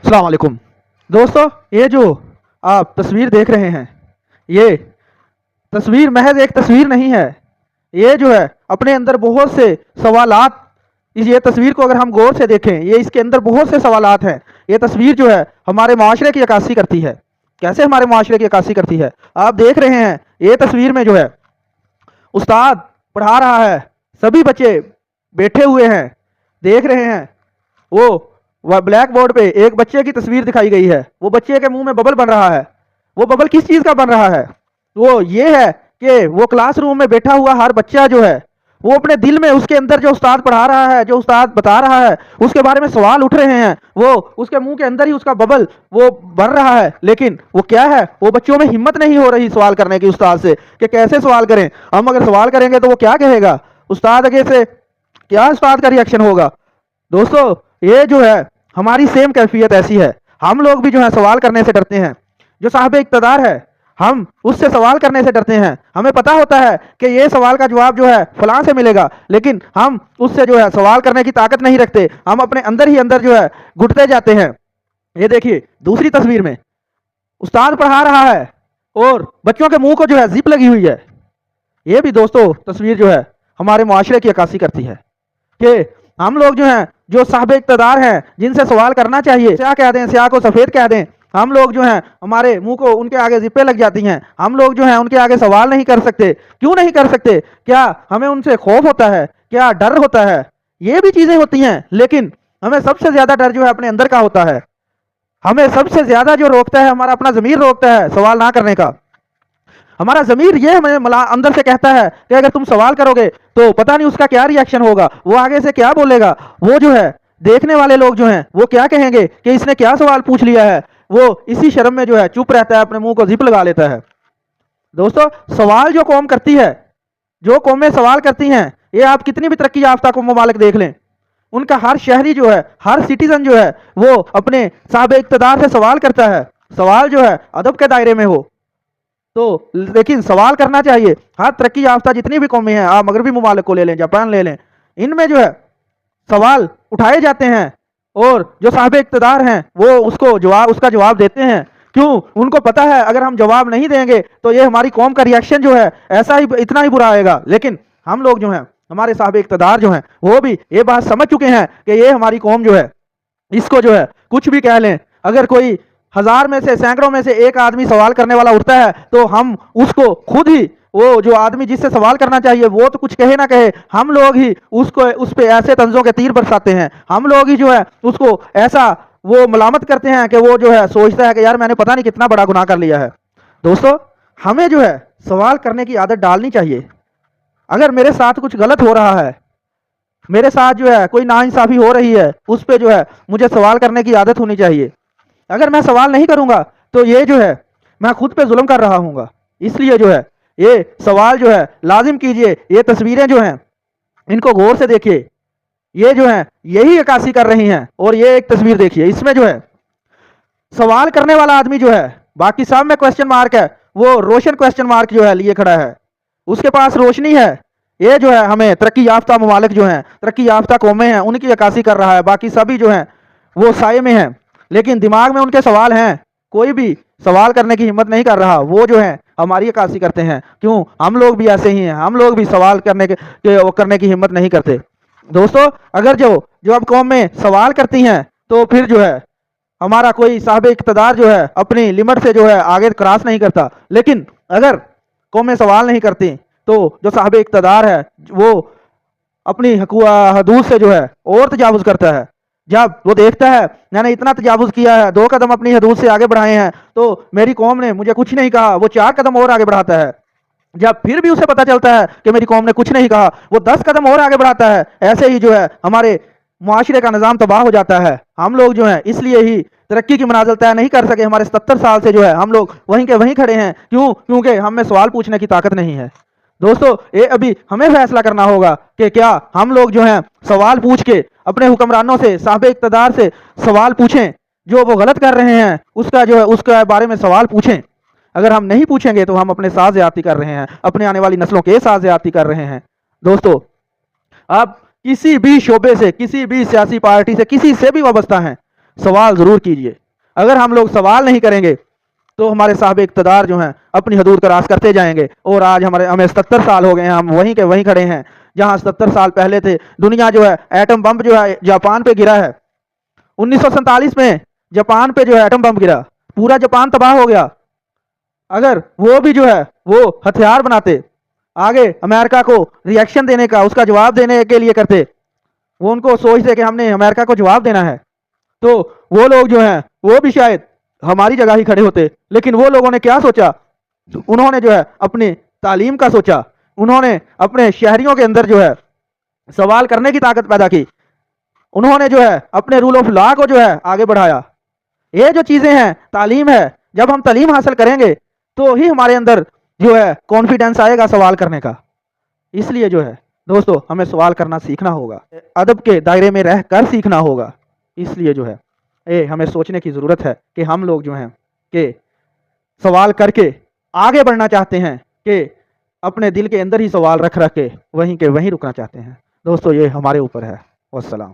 अस्सलाम वालेकुम दोस्तों, ये जो आप तस्वीर देख रहे हैं, ये तस्वीर महज एक तस्वीर नहीं है। ये जो है अपने अंदर बहुत से सवालात, ये तस्वीर को अगर हम गौर से देखें, ये इसके अंदर बहुत से सवालात हैं। ये तस्वीर जो है हमारे माशरे की अक्कासी करती है। कैसे हमारे माशरे की अक्कासी करती है? आप देख रहे हैं, ये तस्वीर में जो है उस्ताद पढ़ा रहा है, सभी बच्चे बैठे हुए हैं, देख रहे हैं। वो ब्लैक बोर्ड पे एक बच्चे की तस्वीर दिखाई गई है। वो बच्चे के मुंह में बबल बन रहा है। वो बबल किस चीज का बन रहा है? वो ये है कि वो क्लासरूम में बैठा हुआ हर बच्चा जो है, वो अपने दिल में उसके अंदर जो उस्ताद पढ़ा रहा है, जो उस्ताद बता रहा है, उसके बारे में सवाल उठ रहे हैं। वो उसके मुंह के अंदर ही उसका बबल वो बन रहा है। लेकिन वो क्या है, वो बच्चों में हिम्मत नहीं हो रही सवाल करने की उस्ताद से कि कैसे सवाल करें। हम अगर सवाल करेंगे तो वो क्या कहेगा, उस्ताद आगे से क्या उस्ताद का रिएक्शन होगा। दोस्तों, ये जो है हमारी सेम कैफियत ऐसी है। हम लोग भी जो है सवाल करने से डरते हैं। जो साहब इक़्तिदार है, हम उससे सवाल करने से डरते हैं। हमें पता होता है कि ये सवाल का जवाब जो है फलां से मिलेगा, लेकिन हम उससे जो है सवाल करने की ताकत नहीं रखते। हम अपने अंदर ही अंदर जो है घुटते जाते हैं। ये देखिए दूसरी तस्वीर में उस्ताद पढ़ा रहा है और बच्चों के मुंह को जो है जिप लगी हुई है। ये भी दोस्तों तस्वीर जो है हमारे मुआशरे की अक्कासी करती है कि हम लोग जो हैं, जो साहब इक़्तिदार हैं, जिनसे सवाल करना चाहिए, स्याह कह दें, स्याह को सफ़ेद कह दें, हम लोग जो हैं हमारे मुंह को उनके आगे जिप्पे लग जाती हैं। हम लोग जो हैं उनके आगे सवाल नहीं कर सकते। क्यों नहीं कर सकते? क्या हमें उनसे खौफ होता है? क्या डर होता है? ये भी चीज़ें होती हैं, लेकिन हमें सबसे ज़्यादा डर जो है अपने अंदर का होता है। हमें सबसे ज़्यादा जो रोकता है, हमारा अपना ज़मीर रोकता है सवाल ना करने का। हमारा ज़मीर ये हमें अंदर से कहता है कि अगर तुम सवाल करोगे तो पता नहीं उसका क्या रिएक्शन होगा, वो आगे से क्या बोलेगा, वो जो है देखने वाले लोग जो हैं वो क्या कहेंगे कि इसने क्या सवाल पूछ लिया है। वो इसी शर्म में जो है चुप रहता है, अपने मुंह को जिप लगा लेता है। दोस्तों, सवाल जो कौम करती है, जो कौमें सवाल करती हैं, ये आप कितनी भी तरक्की याफ्ता को ममालिक देख लें, उनका हर शहरी जो है, हर सिटीजन जो है, वो अपने साहब इक़्तिदार से सवाल करता है। सवाल जो है अदब के दायरे में हो तो, लेकिन सवाल करना चाहिए। हर तरक्की याफ्ता जितनी भी कौमें हैं, आप मगरबी ममालिक को ले लें, जापान ले लें, इनमें जो है सवाल उठाए जाते हैं और जो साहब इक़्तिदार हैं वो उसका जवाब देते हैं। क्यों? उनको पता है अगर हम जवाब नहीं देंगे तो ये हमारी कौम का रिएक्शन जो है ऐसा ही इतना ही बुरा आएगा। लेकिन हम लोग जो हैं, हमारे साहब इक़्तिदार जो हैं, वो भी ये बात समझ चुके हैं कि ये हमारी कौम जो है, इसको जो है कुछ भी कह लें, अगर कोई हजार में से, सैकड़ों में से एक आदमी सवाल करने वाला उठता है तो हम उसको खुद ही, वो जो आदमी जिससे सवाल करना चाहिए वो तो कुछ कहे ना कहे, हम लोग ही उसको उस पे ऐसे तंजों के तीर बरसाते हैं। हम लोग ही जो है उसको ऐसा वो मलामत करते हैं कि वो जो है सोचता है कि यार मैंने पता नहीं कितना बड़ा गुनाह कर लिया है। दोस्तों, हमें जो है सवाल करने की आदत डालनी चाहिए। अगर मेरे साथ कुछ गलत हो रहा है, मेरे साथ जो है कोई नाइंसाफी हो रही है, उस पर जो है मुझे सवाल करने की आदत होनी चाहिए। अगर मैं सवाल नहीं करूंगा तो ये जो है मैं खुद पे जुल्म कर रहा हूँगा। इसलिए जो है ये सवाल जो है लाजिम कीजिए। ये तस्वीरें जो हैं इनको गौर से देखिए, ये जो है यही अक्कासी कर रही हैं। और ये एक तस्वीर देखिए, इसमें जो है सवाल करने वाला आदमी जो है, बाकी सब में क्वेश्चन मार्क है, वो रोशन क्वेश्चन मार्क जो है लिए खड़ा है, उसके पास रोशनी है। ये जो है हमें तरक्की याफ्ता ममालिक जो हैं, तरक्की याफ्ता कौमें हैं, उनकी अक्कासी कर रहा है। बाकी सभी जो हैं वो साये में हैं, लेकिन दिमाग में उनके सवाल हैं। कोई भी सवाल करने की हिम्मत नहीं कर रहा। वो जो है हमारी अक्कासी करते हैं। क्यों? हम लोग भी ऐसे ही हैं। हम लोग भी सवाल करने की हिम्मत नहीं करते। दोस्तों, अगर जो अब कौम में सवाल करती हैं तो फिर जो है हमारा कोई साहब इक़्तिदार जो है अपनी लिमिट से जो है आगे क्रॉस नहीं करता। लेकिन अगर कौमें सवाल नहीं करती तो जो साहब इक़्तिदार है वो अपनी हदूद से जो है और तजावुज़ करता है। जब वो देखता है मैंने इतना तजावुज़ किया है, 2 कदम अपनी हदूद से आगे बढ़ाए हैं, तो मेरी कौम ने मुझे कुछ नहीं कहा, वो 4 कदम और आगे बढ़ाता है। जब फिर भी उसे पता चलता है कि मेरी कौम ने कुछ नहीं कहा, वो 10 कदम और आगे बढ़ाता है। ऐसे ही जो है हमारे मुआशरे का निज़ाम तबाह हो जाता है। हम लोग जो हैं इसलिए ही तरक्की की मनाजिल तय नहीं कर सके। हमारे 77 साल से जो है हम लोग वहीं के वहीं खड़े हैं। क्यों? क्योंकि हम में सवाल पूछने की ताकत नहीं है। दोस्तों, ये अभी हमें फैसला करना होगा कि क्या हम लोग जो हैं सवाल पूछ के अपने हुक्मरानों से, साहब इक़्तिदार से सवाल पूछें, जो वो गलत कर रहे हैं उसका जो है उसके बारे में सवाल पूछें। अगर हम नहीं पूछेंगे तो हम अपने साथ ज़्यादती कर रहे हैं, अपने आने वाली नस्लों के साथ ज़्यादती कर रहे हैं। दोस्तों, आप किसी भी शोबे से, किसी भी सियासी पार्टी से, किसी से भी वाबस्ता हैं, सवाल ज़रूर कीजिए। अगर हम लोग सवाल नहीं करेंगे तो हमारे साहब इक़्तिदार जो हैं अपनी हदूद क्रॉस करते जाएंगे, और आज हमें 77 साल हो गए हैं, हम वहीं के वहीं खड़े हैं जहां 77 साल पहले थे। दुनिया जो है, एटम बम जो है जापान पे गिरा है 1947 में, जापान पे जो है एटम बम गिरा, पूरा जापान तबाह हो गया। अगर वो भी जो है वो हथियार बनाते, आगे अमेरिका को रिएक्शन देने का, उसका जवाब देने के लिए करते, वो उनको सोचते कि हमने अमेरिका को जवाब देना है, तो वो लोग जो हैं वो भी शायद हमारी जगह ही खड़े होते। लेकिन वो लोगों ने क्या सोचा, उन्होंने जो है अपनी तालीम का सोचा, उन्होंने अपने शहरियों के अंदर जो है सवाल करने की ताकत पैदा की, उन्होंने जो है अपने रूल ऑफ लॉ को जो है आगे बढ़ाया। ये जो चीज़ें हैं, तालीम है, जब हम तालीम हासिल करेंगे तो ही हमारे अंदर जो है कॉन्फिडेंस आएगा सवाल करने का। इसलिए जो है दोस्तों, हमें सवाल करना सीखना होगा, अदब के दायरे में रह कर सीखना होगा। इसलिए जो है हमें सोचने की ज़रूरत है कि हम लोग जो हैं कि सवाल करके आगे बढ़ना चाहते हैं, कि अपने दिल के अंदर ही सवाल रख रख के वहीं के वहीं रुकना चाहते हैं। दोस्तों, ये हमारे ऊपर है। वस्सलाम।